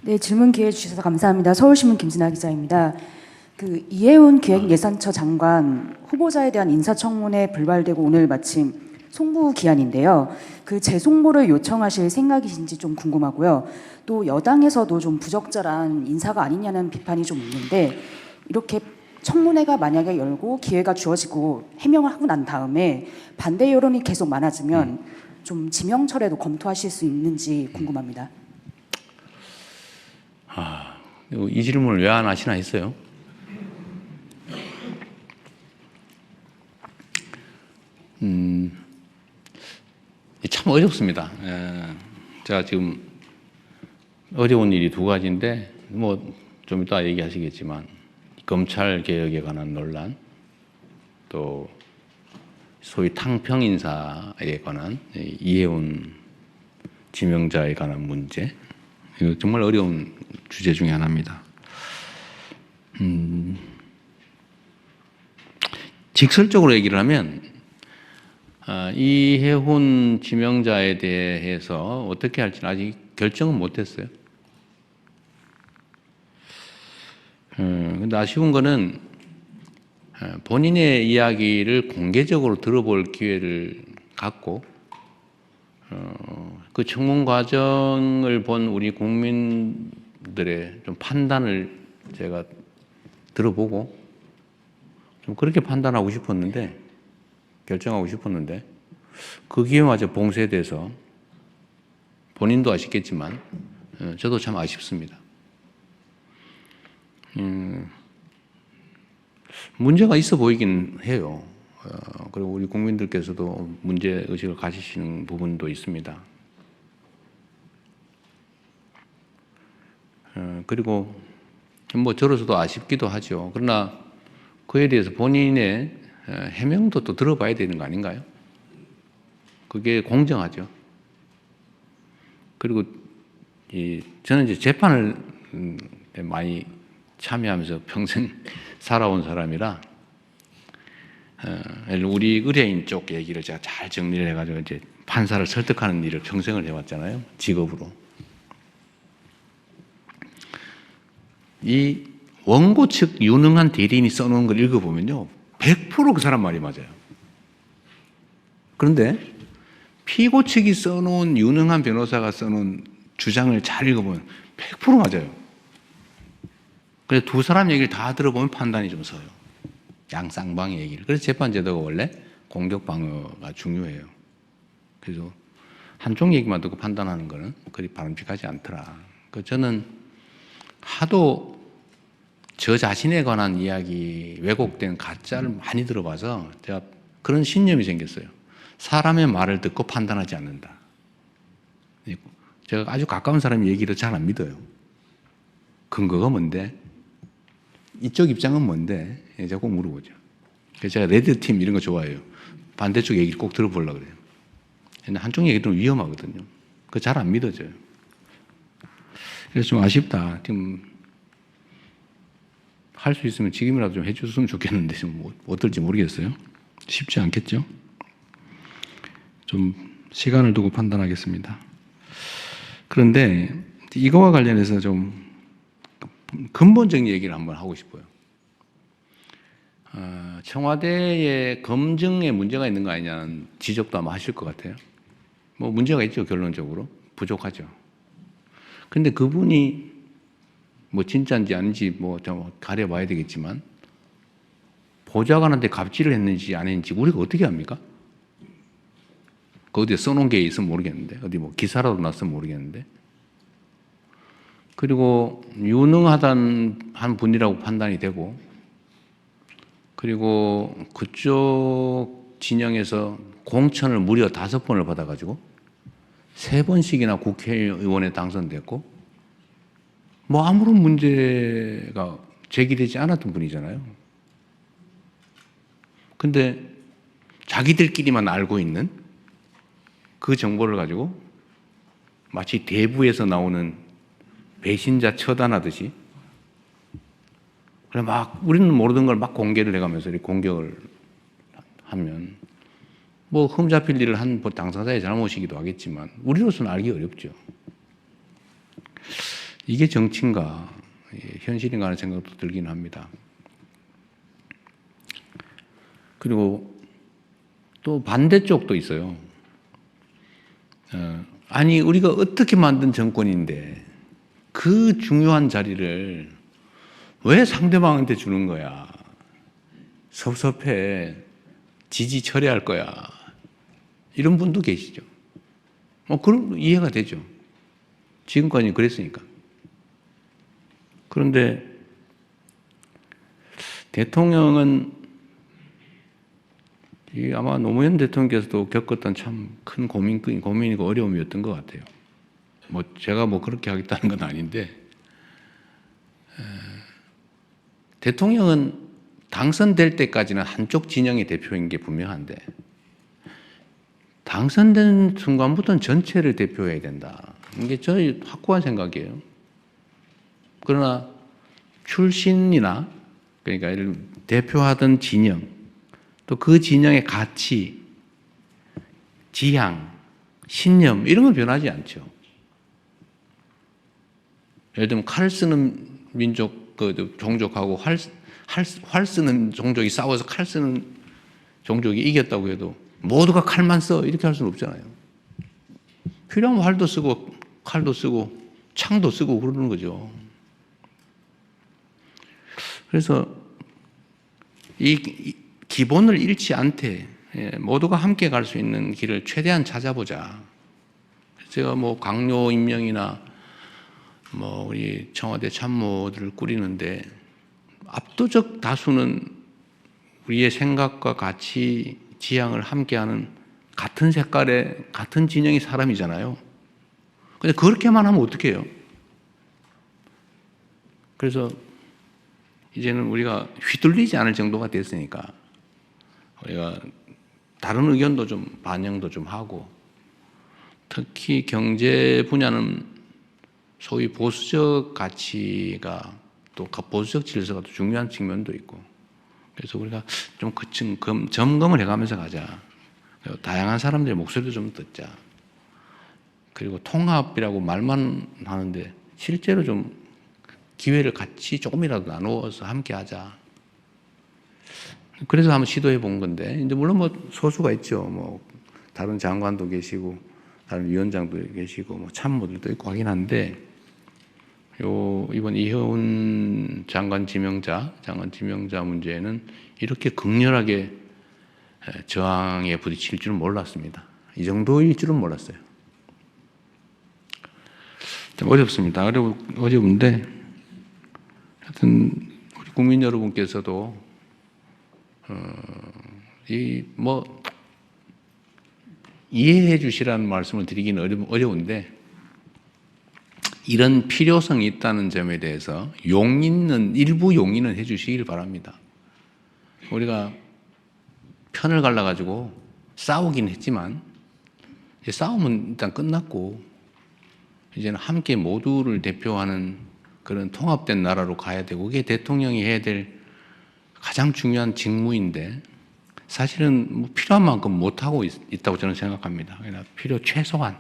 네, 질문 기회 주셔서 감사합니다. 서울신문 김진아 기자입니다. 이해운 기획예산처 장관 후보자에 대한 인사청문회 불발되고 오늘 마침 송부 기한인데요. 재송부를 요청하실 생각이신지 좀 궁금하고요. 또 여당에서도 좀 부적절한 인사가 아니냐는 비판이 좀 있는데, 이렇게 청문회가 만약에 열고 기회가 주어지고 해명을 하고 난 다음에 반대 여론이 계속 많아지면 좀 지명철에도 검토하실 수 있는지 궁금합니다. 이 질문을 왜 안 하시나 했어요. 참 어렵습니다. 제가 지금 어려운 일이 두 가지인데, 좀 이따 얘기하시겠지만, 검찰 개혁에 관한 논란, 또 소위 탕평 인사에 관한 이해운 지명자에 관한 문제, 이거 정말 어려운 주제 중에 하나입니다. 직설적으로 얘기를 하면 이해훈 지명자에 대해서 어떻게 할지는 아직 결정은 못했어요. 근데 아쉬운 거는 본인의 이야기를 공개적으로 들어볼 기회를 갖고 그 청문 과정을 본 우리 국민들의 좀 판단을 제가 들어보고 좀 그렇게 판단하고 싶었는데, 결정하고 싶었는데, 그 기회마저 봉쇄돼서 본인도 아쉽겠지만 저도 참 아쉽습니다. 문제가 있어 보이긴 해요. 그리고 우리 국민들께서도 문제 의식을 가지시는 부분도 있습니다. 그리고 저로서도 아쉽기도 하죠. 그러나 그에 대해서 본인의 해명도 또 들어봐야 되는 거 아닌가요? 그게 공정하죠. 그리고 저는 이제 재판을 많이 참여하면서 평생 살아온 사람이라 우리 의뢰인 쪽 얘기를 제가 잘 정리를 해가지고 이제 판사를 설득하는 일을 평생을 해왔잖아요. 직업으로. 이 원고 측 유능한 대리인이 써놓은 걸 읽어보면요, 100% 그 사람 말이 맞아요. 그런데 피고 측이 써놓은, 유능한 변호사가 써놓은 주장을 잘 읽어보면 100% 맞아요. 그래서 두 사람 얘기를 다 들어보면 판단이 좀 서요. 양쌍방의 얘기를. 그래서 재판제도가 원래 공격 방어가 중요해요. 그래서 한쪽 얘기만 듣고 판단하는 거는 그리 바람직하지 않더라. 저는 하도 저 자신에 관한 이야기, 왜곡된 가짜를 많이 들어봐서 제가 그런 신념이 생겼어요. 사람의 말을 듣고 판단하지 않는다. 제가 아주 가까운 사람 얘기를 잘 안 믿어요. 근거가 뭔데? 이쪽 입장은 뭔데? 자꾸 물어보죠. 그래서 제가 레드팀 이런 거 좋아해요. 반대쪽 얘기를 꼭 들어보려고 그래요. 근데 한쪽 얘기도 위험하거든요. 그거 잘 안 믿어져요. 그래서 좀 아쉽다. 지금 할 수 있으면 지금이라도 좀 해줬으면 좋겠는데 좀 어떨지 모르겠어요. 쉽지 않겠죠? 좀 시간을 두고 판단하겠습니다. 그런데 이거와 관련해서 좀 근본적인 얘기를 한번 하고 싶어요. 청와대의 검증에 문제가 있는 거 아니냐는 지적도 아마 하실 것 같아요. 문제가 있죠, 결론적으로. 부족하죠. 근데 그분이 진짜인지 아닌지 좀 가려봐야 되겠지만, 보좌관한테 갑질을 했는지 안 했는지 우리가 어떻게 합니까? 그 어디에 써놓은 게 있으면 모르겠는데, 어디 기사라도 났으면 모르겠는데. 그리고 유능하단 한 분이라고 판단이 되고, 그리고 그쪽 진영에서 공천을 무려 5번을 받아가지고 3번씩이나 국회의원에 당선됐고, 아무런 문제가 제기되지 않았던 분이잖아요. 근데 자기들끼리만 알고 있는 그 정보를 가지고 마치 대부에서 나오는 배신자 처단하듯이, 그래 우리는 모르던 걸 막 공개를 해가면서 이렇게 공격을 하면 흠잡힐 일을 한 당사자의 잘못이기도 하겠지만 우리로서는 알기 어렵죠. 이게 정치인가, 현실인가 하는 생각도 들긴 합니다. 그리고 또 반대쪽도 있어요. 아니, 우리가 어떻게 만든 정권인데 그 중요한 자리를 왜 상대방한테 주는 거야? 섭섭해. 지지 처리할 거야. 이런 분도 계시죠. 그럼 이해가 되죠. 지금까지 그랬으니까. 그런데 대통령은 아마 노무현 대통령께서도 겪었던 참 큰 고민이고 어려움이었던 것 같아요. 제가 그렇게 하겠다는 건 아닌데, 대통령은 당선될 때까지는 한쪽 진영의 대표인 게 분명한데, 당선된 순간부터는 전체를 대표해야 된다. 이게 저희 확고한 생각이에요. 그러나 출신이나, 그러니까 대표하던 진영, 또 그 진영의 가치, 지향, 신념 이런 건 변하지 않죠. 예를 들면 칼 쓰는 민족, 종족하고 활 쓰는 종족이 싸워서 칼 쓰는 종족이 이겼다고 해도 모두가 칼만 써 이렇게 할 수는 없잖아요. 필요하면 활도 쓰고 칼도 쓰고 창도 쓰고 그러는 거죠. 그래서 이 기본을 잃지 않되 모두가 함께 갈 수 있는 길을 최대한 찾아보자. 제가 강요 임명이나 우리 청와대 참모들을 꾸리는데 압도적 다수는 우리의 생각과 가치, 지향을 함께하는 같은 색깔의 같은 진영의 사람이잖아요. 근데 그렇게만 하면 어떻게 해요? 그래서 이제는 우리가 휘둘리지 않을 정도가 됐으니까 우리가 다른 의견도 좀 반영도 좀 하고, 특히 경제 분야는 소위 보수적 가치가 또 보수적 질서가 또 중요한 측면도 있고, 그래서 우리가 좀 점검을 해가면서 가자. 그리고 다양한 사람들의 목소리도 좀 듣자. 그리고 통합이라고 말만 하는데 실제로 좀 기회를 같이 조금이라도 나누어서 함께 하자. 그래서 한번 시도해 본 건데, 이제 물론 소수가 있죠. 다른 장관도 계시고, 다른 위원장도 계시고, 참모들도 있고 하긴 한데, 이번 이혜훈 장관 지명자 문제는 이렇게 극렬하게 저항에 부딪힐 줄은 몰랐습니다. 이 정도일 줄은 몰랐어요. 좀 어렵습니다. 어려운데, 하여튼, 우리 국민 여러분께서도, 이해해 주시라는 말씀을 드리기는 어려운데, 이런 필요성이 있다는 점에 대해서 일부 용인은 해 주시길 바랍니다. 우리가 편을 갈라가지고 싸우긴 했지만, 이제 싸움은 일단 끝났고, 이제는 함께 모두를 대표하는 그런 통합된 나라로 가야 되고, 그게 대통령이 해야 될 가장 중요한 직무인데, 사실은 필요한 만큼 못하고 있다고 저는 생각합니다. 필요 최소한을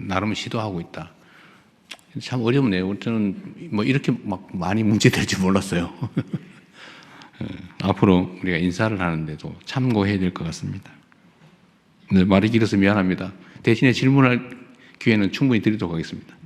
나름 시도하고 있다. 참 어렵네요. 저는 이렇게 많이 문제될 줄 몰랐어요. 앞으로 우리가 인사를 하는데도 참고해야 될 것 같습니다. 네, 말이 길어서 미안합니다. 대신에 질문할 기회는 충분히 드리도록 하겠습니다.